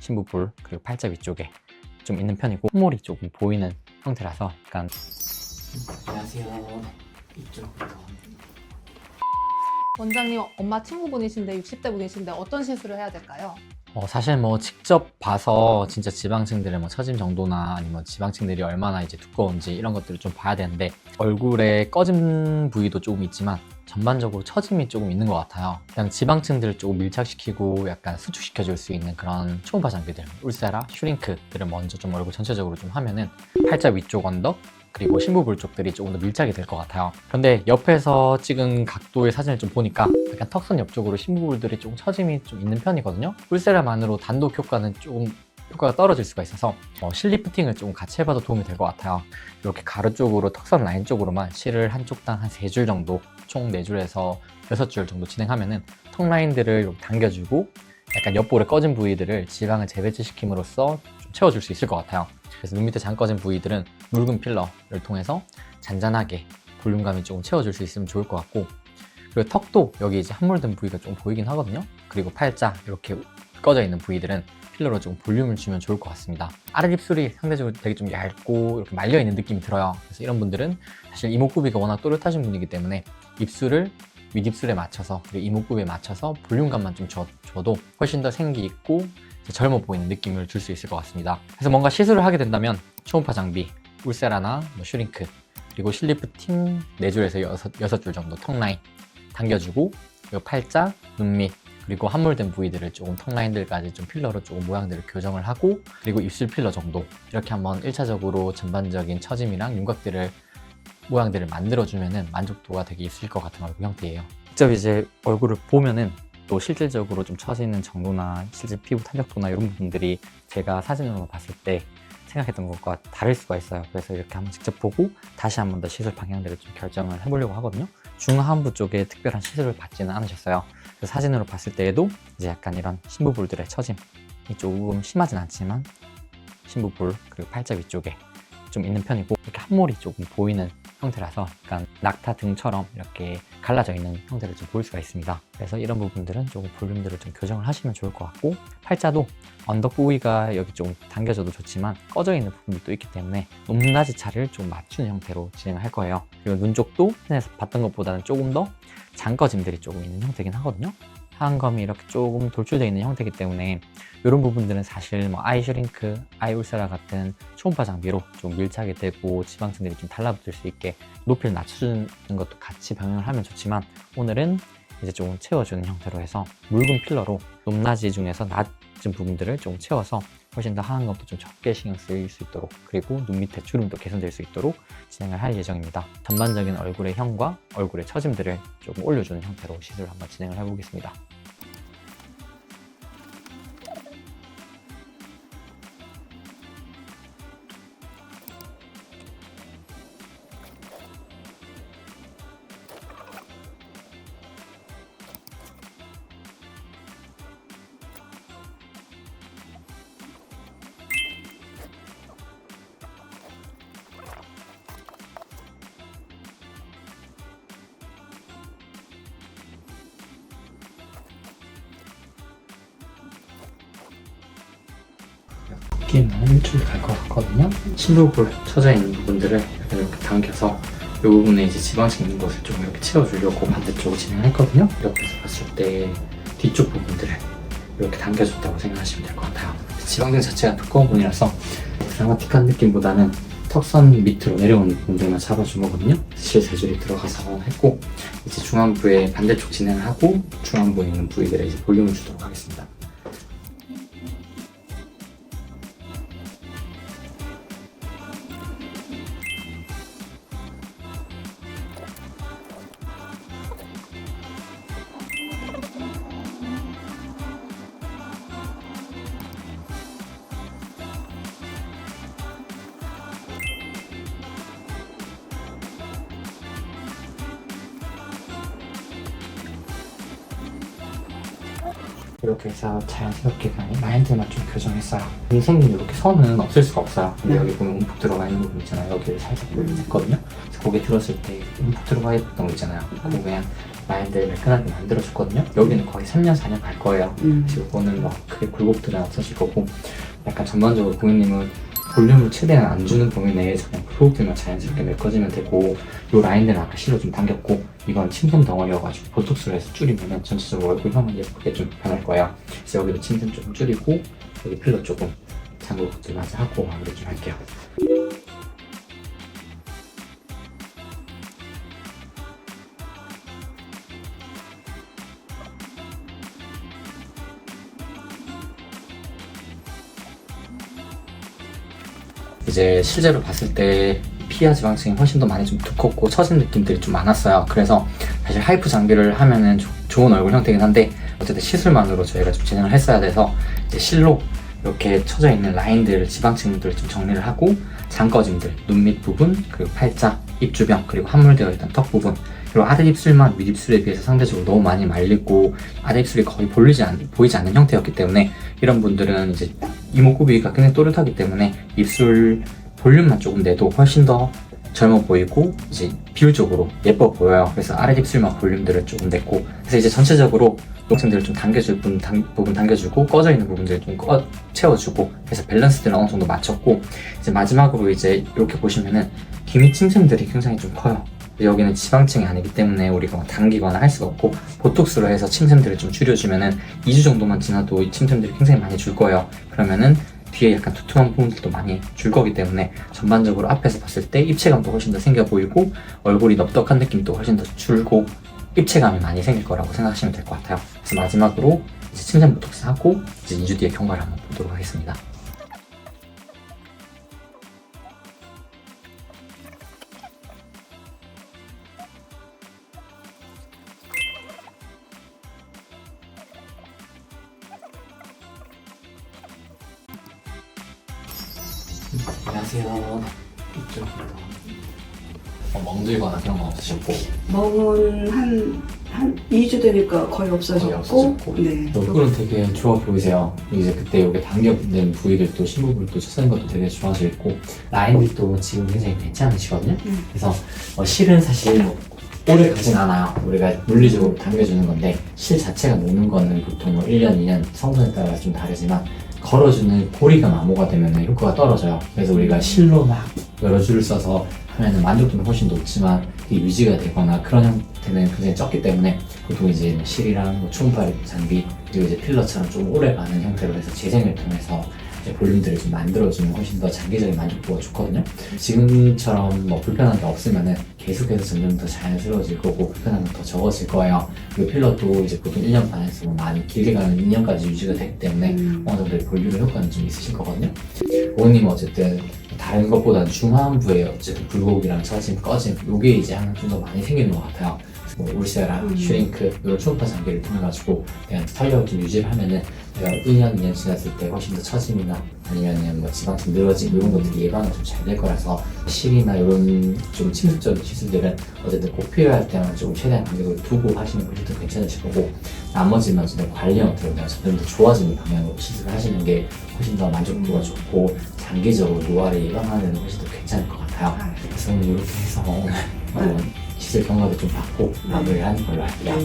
심부볼 그리고 팔자 위쪽에 좀 있는 편이고 콧물이 조금 보이는 형태라서 약간 안녕하세요. 이쪽으로 원장님 엄마 친구분이신데 60대 분이신데 어떤 시술을 해야 될까요? 사실 뭐 직접 봐서 진짜 지방층들의 뭐 처짐 정도나 아니면 지방층들이 얼마나 이제 두꺼운지 이런 것들을 좀 봐야 되는데 얼굴에 꺼진 부위도 조금 있지만 전반적으로 처짐이 조금 있는 것 같아요. 그냥 지방층들을 조금 밀착시키고 약간 수축시켜 줄 수 있는 그런 초음파 장비들, 울세라, 슈링크들을 먼저 좀 얼굴 전체적으로 좀 하면은 팔자 위쪽 언덕 그리고 심부볼 쪽들이 조금 더 밀착이 될 것 같아요. 그런데 옆에서 찍은 각도의 사진을 좀 보니까 약간 턱선 옆쪽으로 심부볼들이 조금 처짐이 좀 있는 편이거든요. 울세라만으로 단독 효과는 조금 효과가 떨어질 수가 있어서 실리프팅을 조금 같이 해봐도 도움이 될 것 같아요. 이렇게 가로 쪽으로 턱선 라인 쪽으로만 실을 한쪽당 한 3줄 정도, 총 4줄에서 6줄 정도 진행하면은 턱 라인들을 이렇게 당겨주고 약간 옆볼에 꺼진 부위들을 지방을 재배치시킴으로써 좀 채워줄 수 있을 것 같아요. 그래서 눈 밑에 장 꺼진 부위들은 묽은 필러를 통해서 잔잔하게 볼륨감이 조금 채워줄 수 있으면 좋을 것 같고, 그리고 턱도 여기 이제 함몰된 부위가 좀 보이긴 하거든요. 그리고 팔자 이렇게 꺼져 있는 부위들은 필러로 조금 볼륨을 주면 좋을 것 같습니다. 아랫입술이 상대적으로 되게 좀 얇고 이렇게 말려 있는 느낌이 들어요. 그래서 이런 분들은 사실 이목구비가 워낙 또렷하신 분이기 때문에 입술을 윗입술에 맞춰서 그리고 이목구비에 맞춰서 볼륨감만 좀 줘도 훨씬 더 생기 있고 젊어 보이는 느낌을 줄 수 있을 것 같습니다. 그래서 뭔가 시술을 하게 된다면 초음파 장비, 울세라나 뭐 슈링크, 그리고 실리프팅 4줄에서 6줄 정도 턱 라인 당겨주고, 그리고 팔자, 눈밑, 그리고 함몰된 부위들을 조금 턱 라인들까지 좀 필러로 조금 모양들을 교정을 하고, 그리고 입술 필러 정도 이렇게 한번 1차적으로 전반적인 처짐이랑 윤곽들을 모양들을 만들어주면은 만족도가 되게 있을 것 같은 얼굴 형태예요. 직접 이제 얼굴을 보면은 또 실질적으로 좀 처지는 정도나 실제 피부 탄력도나 이런 부분들이 제가 사진으로 봤을 때 생각했던 것과 다를 수가 있어요. 그래서 이렇게 한번 직접 보고 다시 한번 더 시술 방향들을 좀 결정을 해보려고 하거든요. 중하안부 쪽에 특별한 시술을 받지는 않으셨어요. 그래서 사진으로 봤을 때에도 이제 약간 이런 심부볼들의 처짐이 조금 심하진 않지만 심부볼 그리고 팔자 위쪽에 좀 있는 편이고, 이렇게 함몰이 조금 보이는 형태라서 약간 낙타 등처럼 이렇게 갈라져 있는 형태를 좀 보일 수가 있습니다. 그래서 이런 부분들은 조금 볼륨들을 좀 교정을 하시면 좋을 것 같고, 팔자도 언덕 부위가 여기 좀 당겨져도 좋지만 꺼져 있는 부분도 있기 때문에 높낮이 차를 좀 맞추는 형태로 진행을 할 거예요. 그리고 눈 쪽도 전에서 봤던 것보다는 조금 더 장꺼짐들이 조금 있는 형태긴 하거든요. 하안검이 이렇게 조금 돌출되어 있는 형태이기 때문에 이런 부분들은 사실 뭐 아이 슈링크, 아이 울세라 같은 초음파 장비로 좀 밀착이 되고 지방층들이 좀 달라붙을 수 있게 높이를 낮춰주는 것도 같이 병행을 하면 좋지만, 오늘은 이제 조금 채워주는 형태로 해서 묽은 필러로 높낮이 중에서 낮은 부분들을 좀 채워서 훨씬 더 하안검도 좀 적게 신경 쓰일 수 있도록, 그리고 눈 밑에 주름도 개선될 수 있도록 진행을 할 예정입니다. 전반적인 얼굴의 형과 얼굴의 처짐들을 조금 올려주는 형태로 시술을 한번 진행을 해보겠습니다. 느낌은 일주일 갈 것 같거든요. 심부볼 처져 있는 부분들을 이렇게 당겨서 이 부분에 이제 지방층 있는 것을 좀 이렇게 채워주려고 반대쪽으로 진행했거든요. 옆에서 봤을 때 뒤쪽 부분들을 이렇게 당겨줬다고 생각하시면 될 것 같아요. 지방층 자체가 두꺼운 분이라서 드라마틱한 느낌보다는 턱선 밑으로 내려오는 부분들만 잡아준 거거든요. 실 3줄이 들어가서 했고, 이제 중안부에 반대쪽 진행을 하고 중안부에 있는 부위들에 이제 볼륨을 주도록 하겠습니다. 이렇게 해서 자연스럽게 그냥 라인들만 좀 교정했어요. 선생님 이렇게 선은 없앨 수가 없어요. 근데 여기 보면 움푹 들어가 있는 부분 있잖아요. 여기를 살짝 올려줬거든요. 그래서 고개 들었을 때 움푹 들어가 있던 거 있잖아요. 그거 그냥 라인들 매끈하게 만들어줬거든요. 여기는 거의 3년, 4년 갈 거예요. 그래서 이거는 막 크게 굴곡들은 없어질 거고, 약간 전반적으로 고객님은 볼륨을 최대한 안 주는 범위 내에서 그냥 굴곡들만 자연스럽게 메꿔지면 되고, 이 라인들은 아까 실로 좀 당겼고, 이건 침샘 덩어리여가지고 보톡스로 해서 줄이면 전체적으로 얼굴형은 예쁘게 좀 변할 거예요. 그래서 여기도 침샘 조금 줄이고, 여기 필러 조금 장구것들 마저 하고 마무리 좀 할게요. 이제 실제로 봤을 때 피하 지방층이 훨씬 더 많이 좀 두껍고 처진 느낌들이 좀 많았어요. 그래서 사실 하이프 장비를 하면은 좋은 얼굴 형태긴 한데, 어쨌든 시술만으로 저희가 좀 진행을 했어야 돼서 이제 실로 이렇게 처져 있는 라인들, 지방층들을 좀 정리를 하고, 장꺼짐들, 눈 밑 부분, 그리고 팔자, 입 주변, 그리고 함몰되어 있던 턱 부분, 그리고 아랫입술만 윗입술에 비해서 상대적으로 너무 많이 말리고 아랫입술이 거의 보이지 않는 형태였기 때문에, 이런 분들은 이제 이목구비가 굉장히 또렷하기 때문에 입술 볼륨만 조금 내도 훨씬 더 젊어 보이고 이제 비율적으로 예뻐 보여요. 그래서 아랫입술만 볼륨들을 조금 냈고, 그래서 이제 전체적으로 녹층들을 좀 당겨줄 부분 당겨주고, 꺼져 있는 부분들을 좀 채워주고 해서 밸런스들을 어느 정도 맞췄고, 이제 마지막으로 이제 이렇게 보시면은 기미 침샘들이 굉장히 좀 커요. 여기는 지방층이 아니기 때문에 우리가 막 당기거나 할 수가 없고, 보톡스로 해서 침샘들을 좀 줄여주면은 2주 정도만 지나도 이 침샘들이 굉장히 많이 줄 거예요. 그러면은 뒤에 약간 두툼한 부분들도 많이 줄 거기 때문에 전반적으로 앞에서 봤을 때 입체감도 훨씬 더 생겨 보이고, 얼굴이 넙덕한 느낌도 훨씬 더 줄고 입체감이 많이 생길 거라고 생각하시면 될 것 같아요. 그래서 마지막으로 이제 침샘 보톡스 하고 이제 2주 뒤에 경과를 한번 보도록 하겠습니다. 안녕하세요. 이쪽부터 멍들거나 그런 건 없으셨고, 멍은 한 2주 되니까 거의 없어졌고, 네. 얼굴은 되게 좋아 보이세요. 이제 그때 여기 당겨낸 부위들도 심부분도 처진 것도 되게 좋아져 있고, 라인들도 지금 굉장히 괜찮으시거든요. 그래서 실은 사실 오래 가진 않아요. 우리가 물리적으로 당겨주는 건데, 실 자체가 녹는 거는 보통 1년, 2년 성분에 따라 좀 다르지만, 걸어주는 고리가 마모가 되면 효과가 떨어져요. 그래서 우리가 실로 막 여러 줄을 써서 하면 만족도는 훨씬 높지만 이게 유지가 되거나 그런 형태는 굉장히 적기 때문에, 보통 이제 실이랑 초음파 장비, 그리고 이제 필러처럼 좀 오래 가는 형태로 해서 재생을 통해서 이제 볼륨들을 좀 만들어주면 훨씬 더 장기적인 만족도가 좋거든요. 지금처럼 뭐 불편한 게 없으면은 계속해서 점점 더 자연스러워질 거고, 불편한 건 더 적어질 거예요. 그리고 필러도 이제 보통 1년 반에서 많이 길게 가면 2년까지 유지가 되기 때문에 어느 정도의 볼륨의 효과는 좀 있으실 거거든요. 고객님은 어쨌든 다른 것보다는 중안부에 어쨌든 굴곡이랑 처짐, 꺼짐, 요게 이제 하나 좀 더 많이 생기는 것 같아요. 뭐 울세라, 슈링크, 이런 초음파 장비를 통해가지고 그냥 탄력을 좀 유지를 하면은 내가 1년, 2년 지났을 때 훨씬 더 처짐이나 아니면은 뭐 지방층 늘어짐 이런 것들이 예방이 좀 잘 될 거라서, 실이나 이런 좀 침습적인 시술들은 어쨌든 꼭 필요할 때만 조금 최대한 간격을 두고 하시는 것이 더 괜찮으실 거고, 나머지는 어쨌든 관리 형태로 점점 더 좋아지는 방향으로 시술을 하시는 게 훨씬 더 만족도가 좋고 장기적으로 노화를 예방하는 데 훨씬 더 괜찮을 것 같아요. 그래서 오늘 이렇게 해서 시술 경과도 좀 받고 마무리를 하는 걸로 할게요.